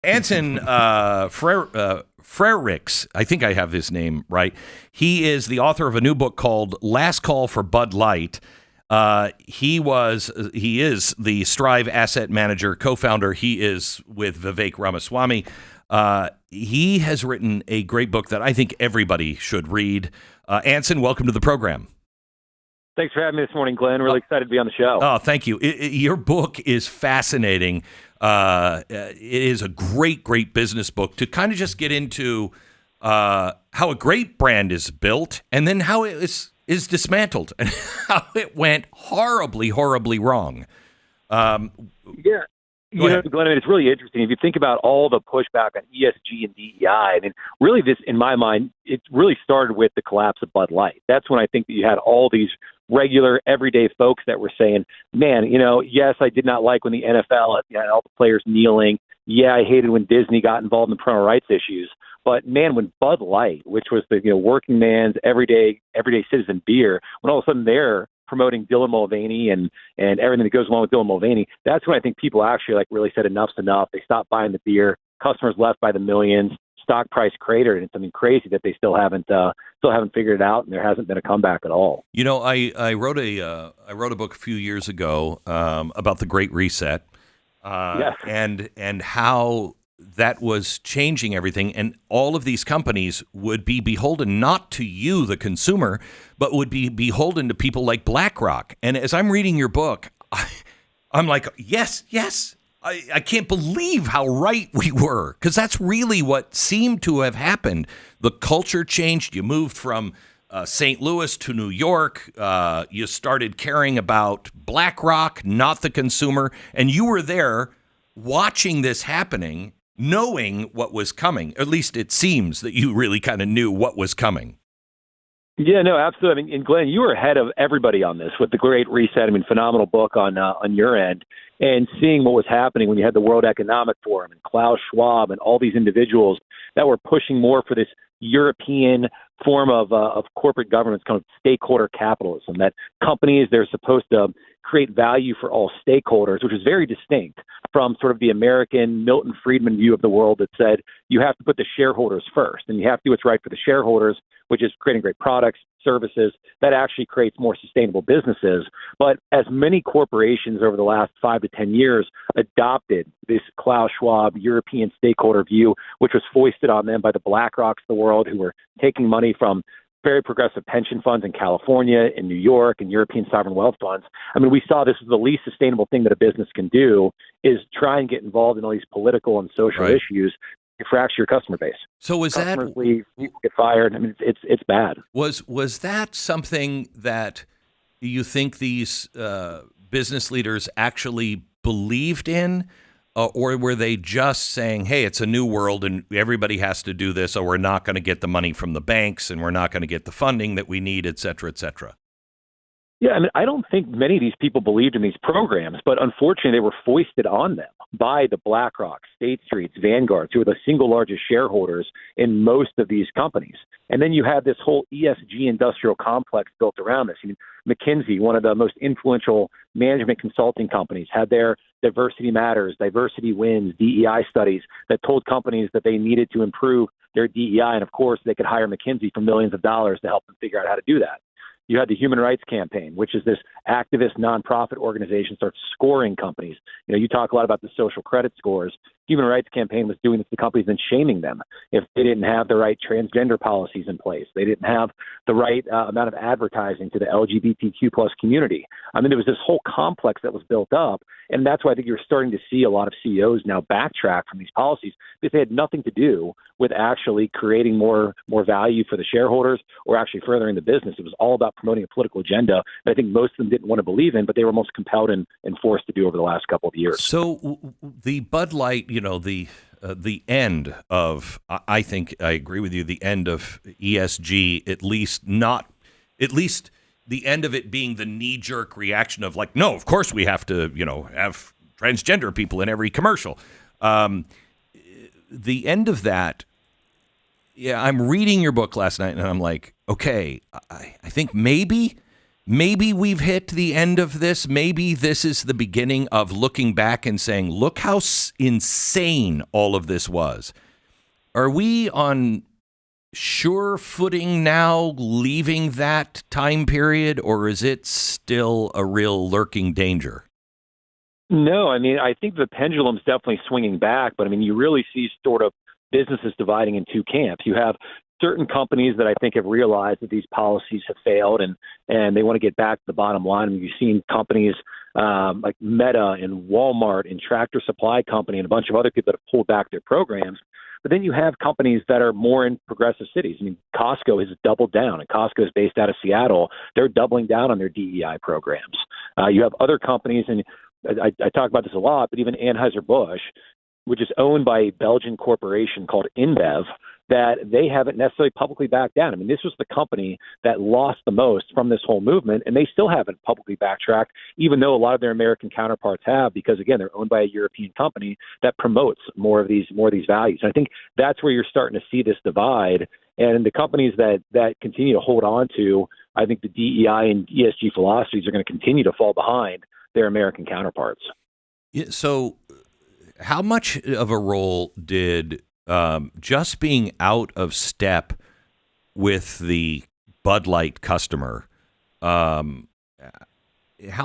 Anson Frericks, I think I have his name right. He is the author of a new book called Last Call for Bud Light. He is the Strive Asset Manager co-founder. He is with Vivek Ramaswamy. He has written a great book that I think everybody should read. Anson, welcome to the program. Thanks for having me this morning, Glenn. Really excited to be on the show. Oh, thank you. Your book is fascinating. It is a great business book to kind of just get into how a great brand is built and then how it is dismantled and how it went horribly wrong. Yeah. Glenn, it's really interesting. If you think about all the pushback on ESG and DEI, I mean, really this, in my mind, it really started with the collapse of Bud Light. That's when I think that you had all these regular, everyday folks that were saying, man, yes, I did not like when the NFL had all the players kneeling. Yeah, I hated when Disney got involved in the parental rights issues. But, man, when Bud Light, which was the working man's everyday citizen beer, when all of a sudden they're promoting Dylan Mulvaney and everything that goes along with Dylan Mulvaney, that's when I think people actually really said enough's enough. They stopped buying the beer. Customers left by the millions. Stock price cratered, and it's something crazy that they still haven't figured it out, and there hasn't been a comeback at all. I wrote a book a few years ago about the Great Reset, Yes. and how that was changing everything, and all of these companies would be beholden not to you, the consumer, but would be beholden to people like BlackRock. And as I'm reading your book, I'm like, yes. I can't believe how right we were, because that's really what seemed to have happened. The culture changed. You moved from St. Louis to New York. You started caring about BlackRock, not the consumer. And you were there watching this happening, knowing what was coming. At least it seems that you really kind of knew what was coming. Yeah, no, absolutely. I mean, and Glenn, you were ahead of everybody on this with the Great Reset. I mean, phenomenal book on your end, and seeing what was happening when you had the World Economic Forum and Klaus Schwab and all these individuals that were pushing more for this European form of corporate governance, kind of stakeholder capitalism, that companies, they're supposed to create value for all stakeholders, which is very distinct from sort of the American Milton Friedman view of the world that said you have to put the shareholders first and you have to do what's right for the shareholders, which is creating great products, services that actually creates more sustainable businesses. But as many corporations over the last 5 to 10 years adopted this Klaus Schwab European stakeholder view, which was foisted on them by the BlackRocks of the world, who were taking money from very progressive pension funds in California, in New York, and European sovereign wealth funds. I mean, we saw this as the least sustainable thing that a business can do, is try and get involved in all these political and social issues. You fracture your customer base. So was Customers leave, people get fired. I mean, it's bad. Was that something that you think these business leaders actually believed in? Or were they just saying, hey, it's a new world and everybody has to do this, or we're not going to get the money from the banks and we're not going to get the funding that we need, et cetera, et cetera? Yeah, I mean, I don't think many of these people believed in these programs, but unfortunately they were foisted on them by the BlackRock, State Streets, Vanguards, who are the single largest shareholders in most of these companies. And then you have this whole ESG industrial complex built around this. I mean, McKinsey, one of the most influential management consulting companies, had their Diversity Matters, Diversity Wins, DEI studies that told companies that they needed to improve their DEI. And of course, they could hire McKinsey for millions of dollars to help them figure out how to do that. You had the Human Rights Campaign, which is this activist nonprofit organization starts scoring companies. You talk a lot about the social credit scores. Human Rights Campaign was doing this to companies and shaming them if they didn't have the right transgender policies in place. They didn't have the right amount of advertising to the LGBTQ plus community. I mean, there was this whole complex that was built up, and that's why I think you're starting to see a lot of CEOs now backtrack from these policies because they had nothing to do with actually creating more value for the shareholders or actually furthering the business. It was all about promoting a political agenda that I think most of them didn't want to believe in, but they were most compelled and forced to do over the last couple of years. So the Bud Light, the end of, I think I agree with you, the end of ESG, at least the end of it being the knee-jerk reaction of like, no, of course we have to, have transgender people in every commercial. The end of that, yeah, I'm reading your book last night and I'm like, okay, I think maybe maybe we've hit the end of this. Maybe this is the beginning of looking back and saying, look how insane all of this was. Are we on sure footing now, leaving that time period, or is it still a real lurking danger? No, I mean, I think the pendulum's definitely swinging back, but I mean, you really see sort of businesses dividing in two camps. You have certain companies that I think have realized that these policies have failed and they want to get back to the bottom line. I mean, you've seen companies like Meta and Walmart and Tractor Supply Company and a bunch of other people that have pulled back their programs. But then you have companies that are more in progressive cities. I mean, Costco has doubled down, and Costco is based out of Seattle. They're doubling down on their DEI programs. You have other companies, and I talk about this a lot, but even Anheuser-Busch, which is owned by a Belgian corporation called InBev, that they haven't necessarily publicly backed down. I mean, this was the company that lost the most from this whole movement, and they still haven't publicly backtracked, even though a lot of their American counterparts have, because again, they're owned by a European company that promotes more of these values. And I think that's where you're starting to see this divide. And the companies that continue to hold on to, I think, the DEI and ESG philosophies are going to continue to fall behind their American counterparts. Yeah, so how much of a role did just being out of step with the Bud Light customer, how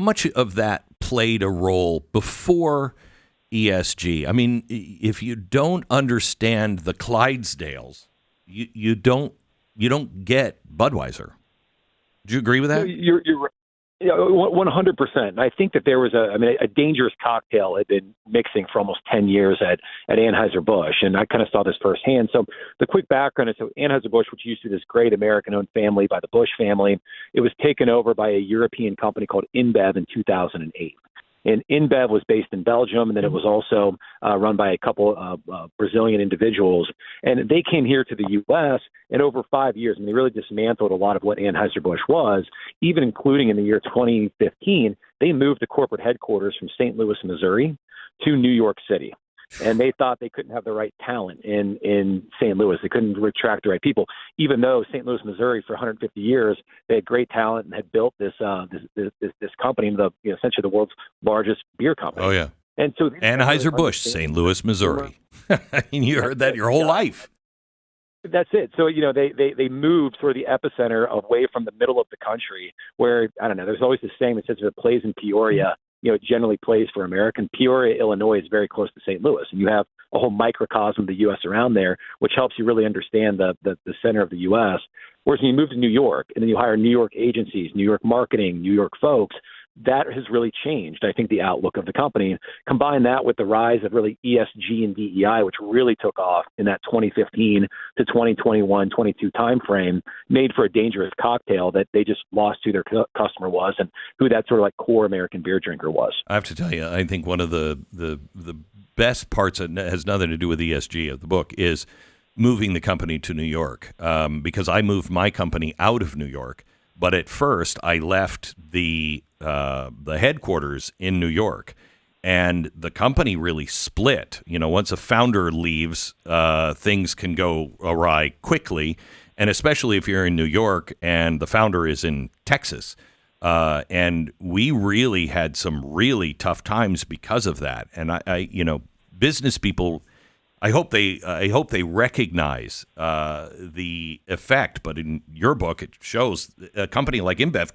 much of that played a role before ESG? I mean, if you don't understand the Clydesdales, you don't get Budweiser. Do you agree with that? You're 100%. I think that there was a dangerous cocktail had been mixing for almost 10 years at Anheuser-Busch, and I kind of saw this firsthand. So the quick background is, so Anheuser-Busch, which used to be this great American-owned family by the Bush family, it was taken over by a European company called InBev in 2008. And InBev was based in Belgium, and then it was also run by a couple of Brazilian individuals. And they came here to the U.S., and over 5 years, and they really dismantled a lot of what Anheuser-Busch was, even including in the year 2015, they moved the corporate headquarters from St. Louis, Missouri to New York City. And they thought they couldn't have the right talent in St. Louis. They couldn't attract the right people, even though St. Louis, Missouri, for 150 years, they had great talent and had built this company, essentially the world's largest beer company. Oh, yeah. And so Anheuser-Busch, St. Louis, Missouri. I mean, you heard that your whole life. That's it. So, they moved sort of the epicenter away from the middle of the country where, I don't know, there's always this saying that says if it plays in Peoria, it generally plays for American. Peoria, Illinois is very close to St. Louis, and you have a whole microcosm of the U.S. around there, which helps you really understand the center of the U.S. Whereas when you move to New York and then you hire New York agencies, New York marketing, New York folks, that has really changed, I think, the outlook of the company. Combine that with the rise of really ESG and DEI, which really took off in that 2015 to 2021, 22 timeframe, made for a dangerous cocktail that they just lost who their customer was and who that sort of like core American beer drinker was. I have to tell you, I think one of the best parts that has nothing to do with ESG of the book is moving the company to New York, because I moved my company out of New York. But at first, I left the headquarters in New York, and the company really split. Once a founder leaves, things can go awry quickly, and especially if you're in New York and the founder is in Texas. And we really had some really tough times because of that. And I business people, I hope they recognize the effect. But in your book, it shows a company like InBev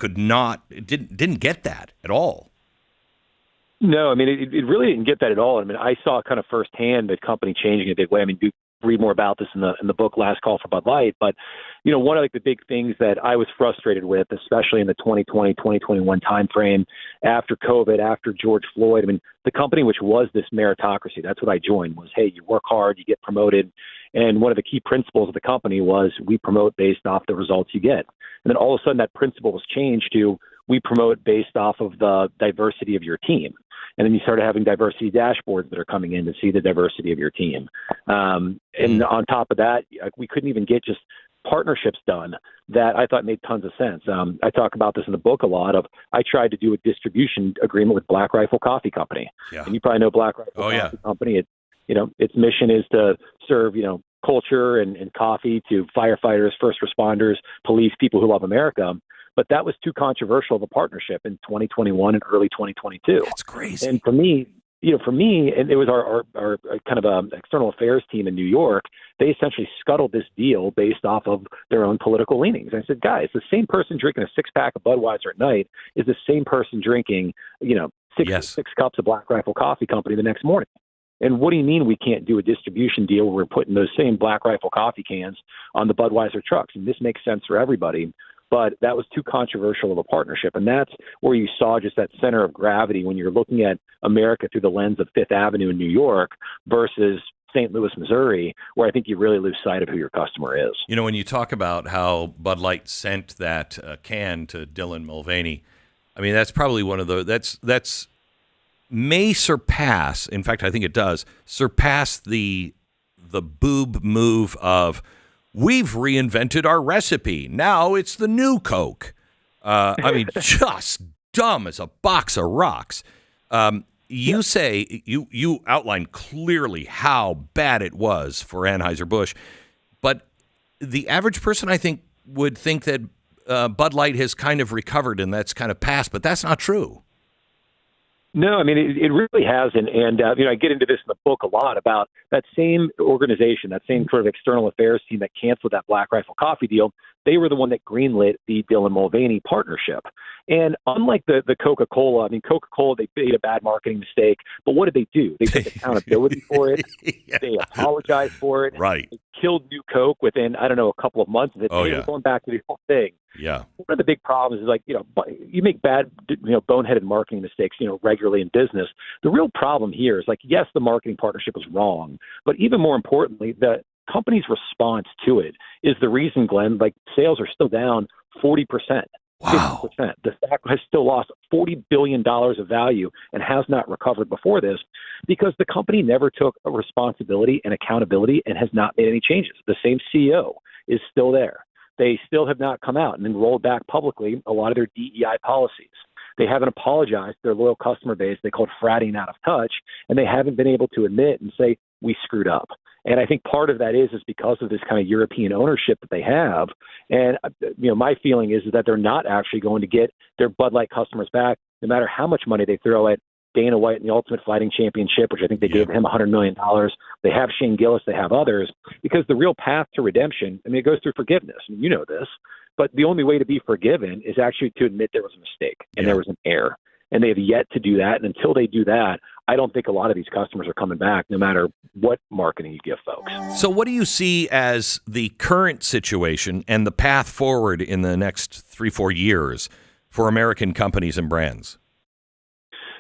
didn't get that at all. No, I mean, it really didn't get that at all. I mean, I saw kind of firsthand the company changing in a big way. I mean, you read more about this in the book Last Call for Bud Light. But, one of the big things that I was frustrated with, especially in the 2020, 2021 timeframe, after COVID, after George Floyd, I mean, the company, which was this meritocracy, that's what I joined, was, hey, you work hard, you get promoted. And one of the key principles of the company was we promote based off the results you get. And then all of a sudden that principle was changed to we promote based off of the diversity of your team. And then you started having diversity dashboards that are coming in to see the diversity of your team. And on top of that, we couldn't even get just partnerships done that I thought made tons of sense. I talk about this in the book a lot. I tried to do a distribution agreement with Black Rifle Coffee Company. Yeah. And you probably know Black Rifle Coffee Company. Its mission is to serve, culture and coffee to firefighters, first responders, police, people who love America. But that was too controversial of a partnership in 2021 and early 2022. That's crazy. And for me, and it was our kind of external affairs team in New York. They essentially scuttled this deal based off of their own political leanings. I said, guys, the same person drinking a 6-pack of Budweiser at night is the same person drinking, six cups of Black Rifle Coffee Company the next morning. And what do you mean we can't do a distribution deal where we're putting those same Black Rifle coffee cans on the Budweiser trucks? And this makes sense for everybody. But that was too controversial of a partnership. And that's where you saw just that center of gravity when you're looking at America through the lens of Fifth Avenue in New York versus St. Louis, Missouri, where I think you really lose sight of who your customer is. When you talk about how Bud Light sent that can to Dylan Mulvaney, I mean, that's probably one of the that's may surpass. In fact, I think it does surpass the boob move of, we've reinvented our recipe. Now it's the new Coke. I mean, just dumb as a box of rocks. You say you outlined clearly how bad it was for Anheuser-Busch, but the average person, I think, would think that Bud Light has kind of recovered and that's kind of passed, but that's not true. No, I mean, it really hasn't. And, I get into this in the book a lot about that same organization, that same sort of external affairs team that canceled that Black Rifle coffee deal. They were the one that greenlit the Dylan Mulvaney partnership. And unlike the Coca-Cola, I mean, Coca-Cola, they made a bad marketing mistake. But what did they do? They took accountability for it. Yeah. They apologized for it. Right. They killed New Coke within, a couple of months of it. They were going back to the whole thing. Yeah. One of the big problems is you make bad, boneheaded marketing mistakes, regularly in business. The real problem here is yes, the marketing partnership was wrong, but even more importantly, the company's response to it is the reason, Glenn, sales are still down 40%. Wow. 50%. The stock has still lost $40 billion of value and has not recovered before this because the company never took a responsibility and accountability and has not made any changes. The same CEO is still there. They still have not come out and then rolled back publicly a lot of their DEI policies. They haven't apologized to their loyal customer base. They called fratting out of touch, and they haven't been able to admit and say, we screwed up. And I think part of that is because of this kind of European ownership that they have. And, my feeling is that they're not actually going to get their Bud Light customers back, no matter how much money they throw at Dana White in the Ultimate Fighting Championship, which I think they gave him $100 million. They have Shane Gillis. They have others. Because the real path to redemption, it goes through forgiveness. And you know this. But the only way to be forgiven is actually to admit there was a mistake and there was an error. And they have yet to do that. And until they do that, I don't think a lot of these customers are coming back, no matter what marketing you give folks. So what do you see as the current situation and the path forward in the next 3-4 years for American companies and brands?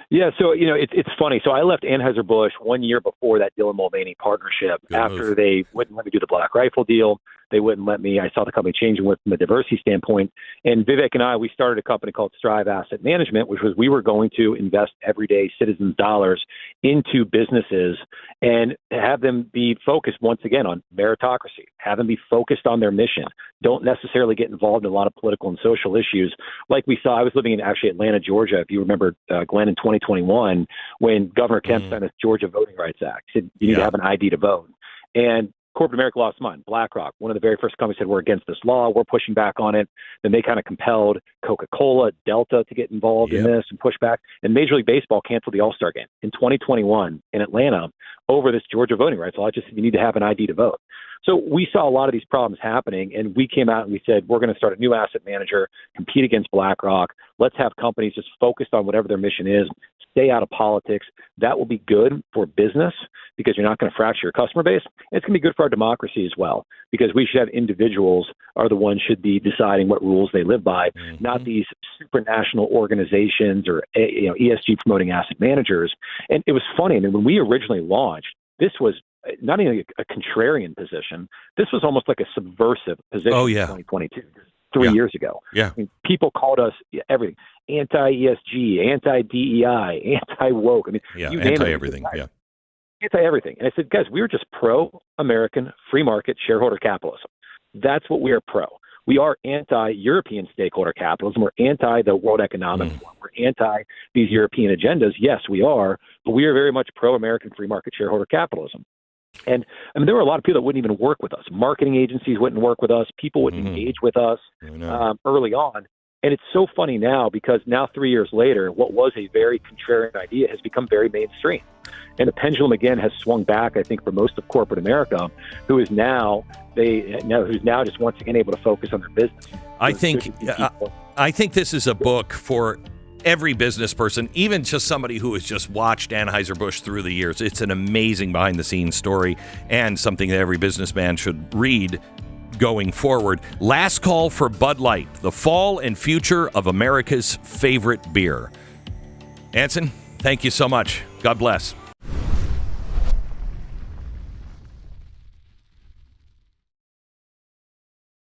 Yeah, so, it's funny. So I left Anheuser-Busch 1 year before that Dylan Mulvaney partnership. Good after move. They wouldn't let me do the Black Rifle deal. They wouldn't let me. I saw the company changing from a diversity standpoint. And Vivek and I, we started a company called Strive Asset Management, which was we were going to invest everyday citizens' dollars into businesses and have them be focused once again on meritocracy, have them be focused on their mission. Don't necessarily get involved in a lot of political and social issues. Like we saw, I was living in actually Atlanta, Georgia, if you remember, Glenn, in 2021, when Governor Kemp signed the Georgia Voting Rights Act. He said you need to have an ID to vote. And corporate America lost mind. BlackRock, one of the very first companies, said we're against this law. We're pushing back on it. Then they kind of compelled Coca-Cola, Delta to get involved in this and push back. And Major League Baseball canceled the All-Star game in 2021 in Atlanta over this Georgia voting rights law. Just you need to have an ID to vote. So we saw a lot of these problems happening, and we came out and we said, we're going to start a new asset manager, compete against BlackRock. Let's have companies just focused on whatever their mission is, stay out of politics. That will be good for business because you're not going to fracture your customer base. And it's going to be good for our democracy as well, because we should have individuals are the ones should be deciding what rules they live by, not these supranational organizations or ESG promoting asset managers. And it was funny. I mean, when we originally launched, this was not even a contrarian position. This was almost like a subversive position in 2022, 3 years ago. Yeah. I mean, people called us everything, anti-ESG, anti-DEI, anti-woke. I mean, you name anti-everything. it. Anti-everything. And I said, guys, we are just pro-American free market shareholder capitalism. That's what we are pro. We are anti-European stakeholder capitalism. We're anti the World Economic Forum. We're anti these European agendas. Yes, we are, but we are very much pro-American free market shareholder capitalism. And I mean, there were a lot of people that wouldn't even work with us. Marketing agencies wouldn't work with us. People wouldn't engage with us early on. And it's so funny now because now 3 years later, what was a very contrarian idea has become very mainstream. And the pendulum again has swung back, I think, for most of corporate America, who's now just once again able to focus on their business. I think this is a book for every business person, even just somebody who has just watched Anheuser-Busch through the years. It's an amazing behind-the-scenes story and something that every businessman should read going forward. Last Call for Bud Light, the fall and future of America's favorite beer. Anson, thank you so much. God bless.